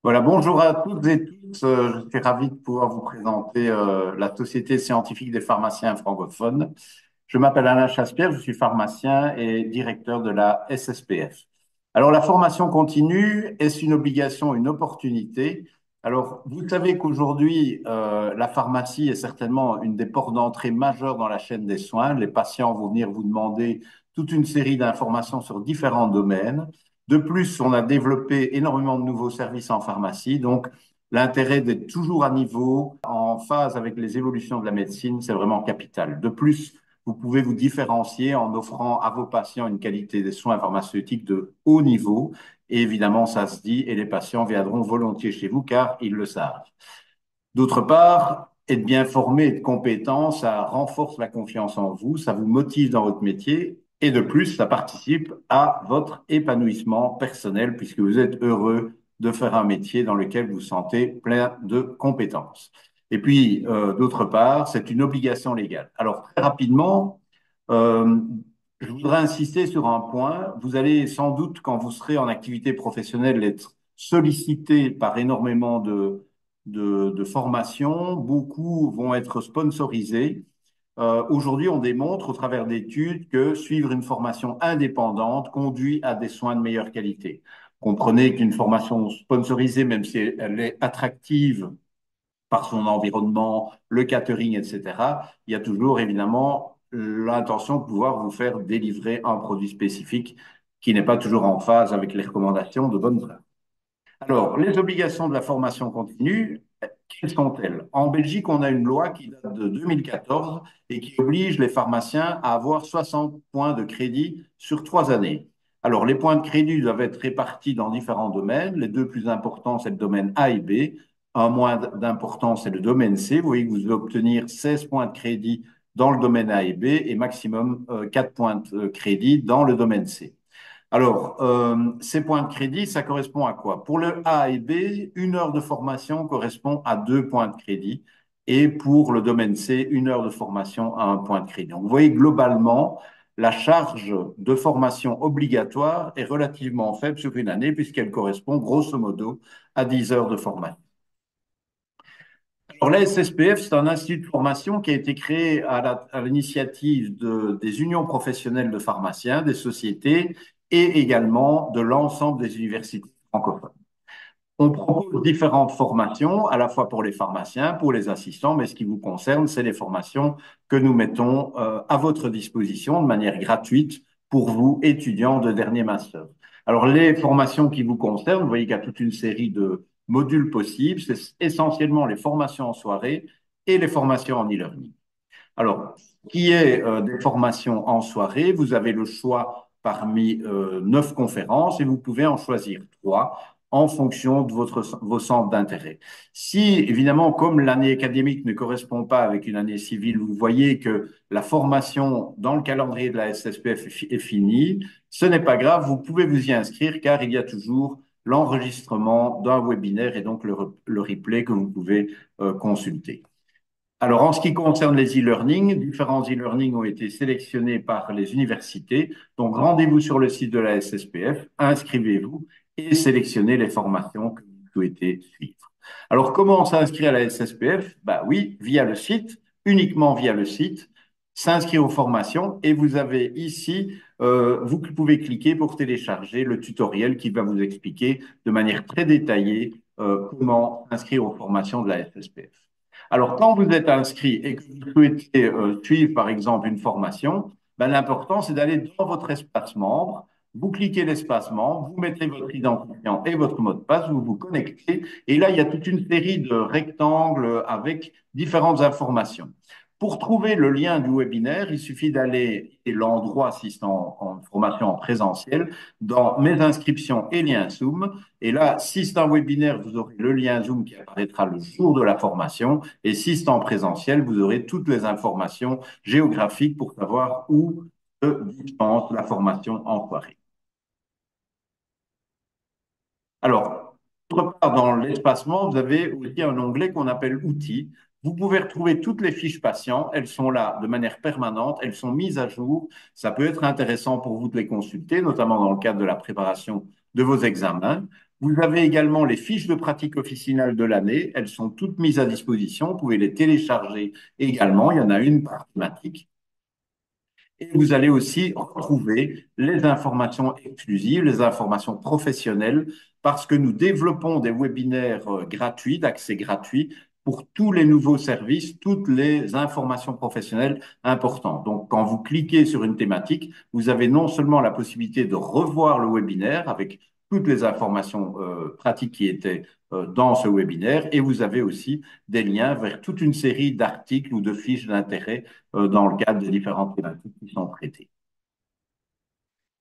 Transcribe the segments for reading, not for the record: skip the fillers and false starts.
Voilà, bonjour à toutes et tous. Je suis ravi de pouvoir vous présenter la Société scientifique des pharmaciens francophones. Je m'appelle Alain Chaspierre, je suis pharmacien et directeur de la SSPF. Alors, la formation continue, est-ce une obligation, une opportunité? Alors, vous savez qu'aujourd'hui, la pharmacie est certainement une des portes d'entrée majeures dans la chaîne des soins. Les patients vont venir vous demander toute une série d'informations sur différents domaines. De plus, on a développé énormément de nouveaux services en pharmacie. Donc, l'intérêt d'être toujours à niveau, en phase avec les évolutions de la médecine, c'est vraiment capital. De plus, vous pouvez vous différencier en offrant à vos patients une qualité des soins pharmaceutiques de haut niveau. Et évidemment, ça se dit, et les patients viendront volontiers chez vous car ils le savent. D'autre part, être bien formé et de compétence, ça renforce la confiance en vous, ça vous motive dans votre métier et de plus, ça participe à votre épanouissement personnel puisque vous êtes heureux de faire un métier dans lequel vous vous sentez plein de compétences. Et puis, d'autre part, c'est une obligation légale. Alors, très rapidement, euh, je voudrais insister sur un point. Vous allez sans doute, quand vous serez en activité professionnelle, être sollicité par énormément de formations. Beaucoup vont être sponsorisés. Aujourd'hui, on démontre au travers d'études que suivre une formation indépendante conduit à des soins de meilleure qualité. Comprenez qu'une formation sponsorisée, même si elle est attractive par son environnement, le catering, etc., il y a toujours évidemment l'intention de pouvoir vous faire délivrer un produit spécifique qui n'est pas toujours en phase avec les recommandations de bonne pratique. Alors, les obligations de la formation continue, quelles sont-elles? En Belgique, on a une loi qui date de 2014 et qui oblige les pharmaciens à avoir 60 points de crédit sur 3 années. Alors, les points de crédit doivent être répartis dans différents domaines. Les deux plus importants, c'est le domaine A et B. Un moins d'importance, c'est le domaine C. Vous voyez que vous devez obtenir 16 points de crédit dans le domaine A et B et maximum 4 points de crédit dans le domaine C. Alors, ces points de crédit, ça correspond à quoi? Pour le A et B, 1 heure de formation correspond à 2 points de crédit. Et pour le domaine C, 1 heure de formation à 1 point de crédit. Donc, vous voyez, globalement, la charge de formation obligatoire est relativement faible sur une année, puisqu'elle correspond grosso modo à 10 heures de formation. Alors, la SSPF, c'est un institut de formation qui a été créé à l'initiative des unions professionnelles de pharmaciens, des sociétés et également de l'ensemble des universités francophones. On propose différentes formations, à la fois pour les pharmaciens, pour les assistants, mais ce qui vous concerne, c'est les formations que nous mettons à votre disposition de manière gratuite pour vous, étudiants de dernier master. Alors, les formations qui vous concernent, vous voyez qu'il y a toute une série de modules possibles. C'est essentiellement les formations en soirée et les formations en e-learning. Alors, qui est des formations en soirée, vous avez le choix parmi 9 conférences et vous pouvez en choisir 3 en fonction de vos centres d'intérêt. Si, évidemment, comme l'année académique ne correspond pas avec une année civile, vous voyez que la formation dans le calendrier de la SSPF est finie, ce n'est pas grave, vous pouvez vous y inscrire car il y a toujours l'enregistrement d'un webinaire et donc le replay que vous pouvez consulter. Alors, en ce qui concerne les e-learning, différents e-learning ont été sélectionnés par les universités. Donc, rendez-vous sur le site de la SSPF, inscrivez-vous et sélectionnez les formations que vous souhaitez suivre. Alors, comment on s'inscrit à la SSPF? Bah oui, via le site, uniquement via le site, s'inscrire aux formations et vous avez ici, vous pouvez cliquer pour télécharger le tutoriel qui va vous expliquer de manière très détaillée comment s'inscrire aux formations de la SSPF. Alors, quand vous êtes inscrit et que vous souhaitez suivre, par exemple, une formation, ben, l'important, c'est d'aller dans votre espace membre, vous cliquez l'espace membre, vous mettez votre identifiant et votre mot de passe, vous vous connectez, et là, il y a toute une série de rectangles avec différentes informations. Pour trouver le lien du webinaire, il suffit d'aller, et l'endroit si c'est en formation en présentiel, dans Mes inscriptions et liens Zoom. Et là, si c'est un webinaire, vous aurez le lien Zoom qui apparaîtra le jour de la formation. Et si c'est en présentiel, vous aurez toutes les informations géographiques pour savoir où se dispense la formation en soirée. Alors, autre part, dans l'espacement, vous avez aussi un onglet qu'on appelle Outils. Vous pouvez retrouver toutes les fiches patients. Elles sont là de manière permanente. Elles sont mises à jour. Ça peut être intéressant pour vous de les consulter, notamment dans le cadre de la préparation de vos examens. Vous avez également les fiches de pratique officinale de l'année. Elles sont toutes mises à disposition. Vous pouvez les télécharger également. Il y en a une par thématique. Et vous allez aussi retrouver les informations exclusives, les informations professionnelles, parce que nous développons des webinaires gratuits, d'accès gratuit, pour tous les nouveaux services, toutes les informations professionnelles importantes. Donc, quand vous cliquez sur une thématique, vous avez non seulement la possibilité de revoir le webinaire avec toutes les informations pratiques qui étaient dans ce webinaire, et vous avez aussi des liens vers toute une série d'articles ou de fiches d'intérêt dans le cadre des différentes thématiques qui sont traitées.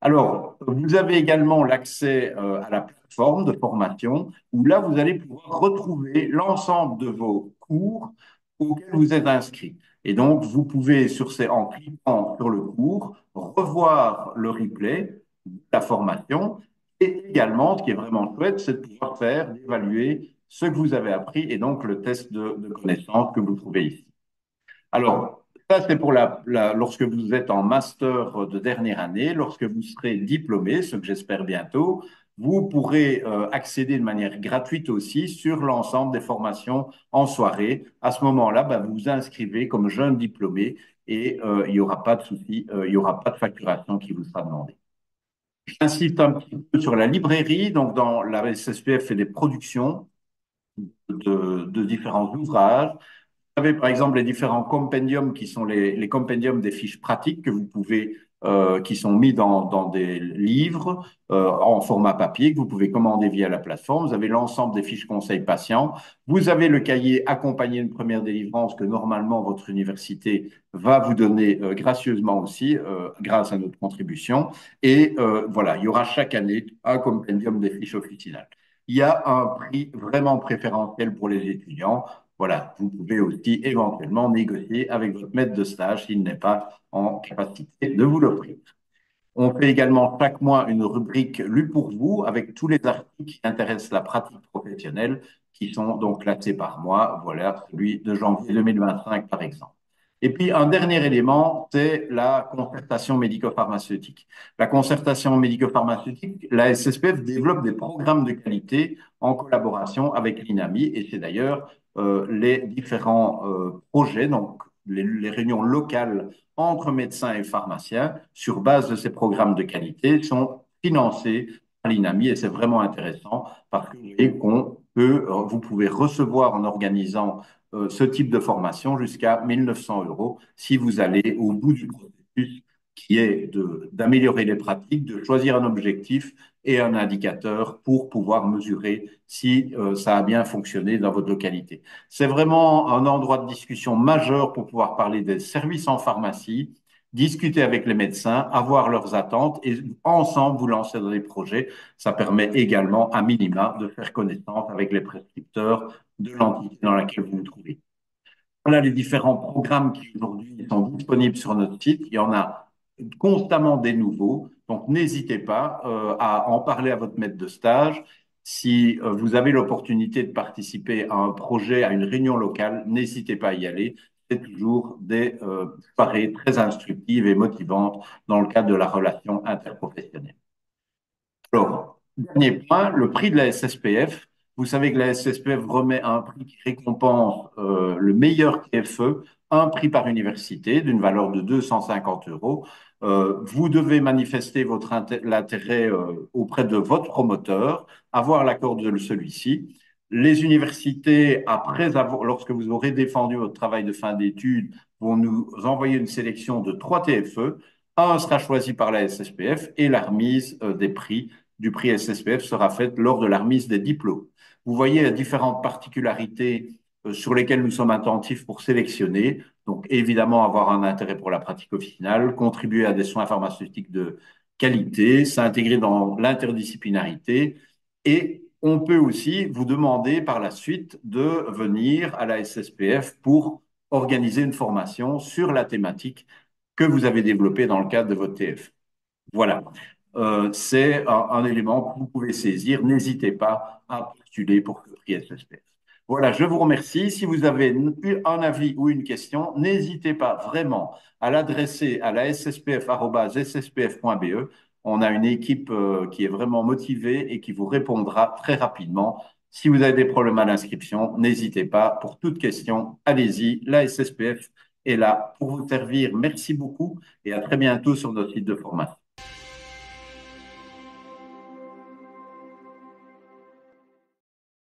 Alors, vous avez également l'accès à la plateforme de formation où là, vous allez pouvoir retrouver l'ensemble de vos cours auxquels vous êtes inscrit. Et donc, vous pouvez, en cliquant sur le cours, revoir le replay de la formation. Et également, ce qui est vraiment chouette, c'est de pouvoir faire, d'évaluer ce que vous avez appris et donc le test de connaissance que vous trouvez ici. Alors, ça, c'est pour lorsque vous êtes en master de dernière année. Lorsque vous serez diplômé, ce que j'espère bientôt, vous pourrez accéder de manière gratuite aussi sur l'ensemble des formations en soirée. À ce moment-là, ben, vous vous inscrivez comme jeune diplômé et il n'y aura pas de souci, il n'y aura pas de facturation qui vous sera demandée. J'insiste un petit peu sur la librairie. Donc, dans la SSPF fait des productions de différents ouvrages. Vous avez par exemple les différents compendiums qui sont les compendiums des fiches pratiques que vous pouvez, qui sont mis dans des livres en format papier que vous pouvez commander via la plateforme. Vous avez l'ensemble des fiches conseils patients. Vous avez le cahier accompagné d'une première délivrance que normalement votre université va vous donner gracieusement aussi grâce à notre contribution. Et voilà, il y aura chaque année un compendium des fiches officinales. Il y a un prix vraiment préférentiel pour les étudiants. Voilà, vous pouvez aussi éventuellement négocier avec votre maître de stage s'il n'est pas en capacité de vous l'offrir. On fait également chaque mois une rubrique Lu pour vous avec tous les articles qui intéressent la pratique professionnelle qui sont donc classés par mois. Voilà, celui de janvier 2025 par exemple. Et puis un dernier élément, c'est la concertation médico-pharmaceutique. La concertation médico-pharmaceutique, la SSPF développe des programmes de qualité en collaboration avec l'INAMI et c'est d'ailleurs les différents projets, donc les réunions locales entre médecins et pharmaciens sur base de ces programmes de qualité sont financés par l'INAMI et c'est vraiment intéressant parce que vous pouvez recevoir en organisant ce type de formation jusqu'à 1 900 euros si vous allez au bout du processus qui est d'améliorer les pratiques, de choisir un objectif et un indicateur pour pouvoir mesurer si ça a bien fonctionné dans votre localité. C'est vraiment un endroit de discussion majeur pour pouvoir parler des services en pharmacie, discuter avec les médecins, avoir leurs attentes et ensemble vous lancer dans des projets. Ça permet également, à minima, de faire connaissance avec les prescripteurs de l'entité dans laquelle vous vous trouvez. Voilà les différents programmes qui aujourd'hui sont disponibles sur notre site. Il y en a constamment des nouveaux. Donc, n'hésitez pas à en parler à votre maître de stage. Si vous avez l'opportunité de participer à un projet, à une réunion locale, n'hésitez pas à y aller. C'est toujours des soirées très instructives et motivantes dans le cadre de la relation interprofessionnelle. Alors, dernier point, le prix de la SSPF. Vous savez que la SSPF remet un prix qui récompense le meilleur TFE, un prix par université d'une valeur de 250 euros. Vous devez manifester l'intérêt auprès de votre promoteur, avoir l'accord de celui-ci. Les universités, lorsque vous aurez défendu votre travail de fin d'études, vont nous envoyer une sélection de 3 TFE. Un sera choisi par la SSPF et la remise des prix du prix SSPF sera faite lors de la remise des diplômes. Vous voyez les différentes particularités sur lesquelles nous sommes attentifs pour sélectionner. Donc, évidemment, avoir un intérêt pour la pratique officinale, contribuer à des soins pharmaceutiques de qualité, s'intégrer dans l'interdisciplinarité. Et on peut aussi vous demander par la suite de venir à la SSPF pour organiser une formation sur la thématique que vous avez développée dans le cadre de votre TF. Voilà. C'est un élément que vous pouvez saisir. N'hésitez pas à postuler pour le prix SSPF. Voilà, je vous remercie. Si vous avez eu un avis ou une question, n'hésitez pas vraiment à l'adresser à la sspf@sspf.be. On a une équipe qui est vraiment motivée et qui vous répondra très rapidement. Si vous avez des problèmes à l'inscription, n'hésitez pas. Pour toute question, allez-y. La SSPF est là pour vous servir. Merci beaucoup et à très bientôt sur notre site de formation.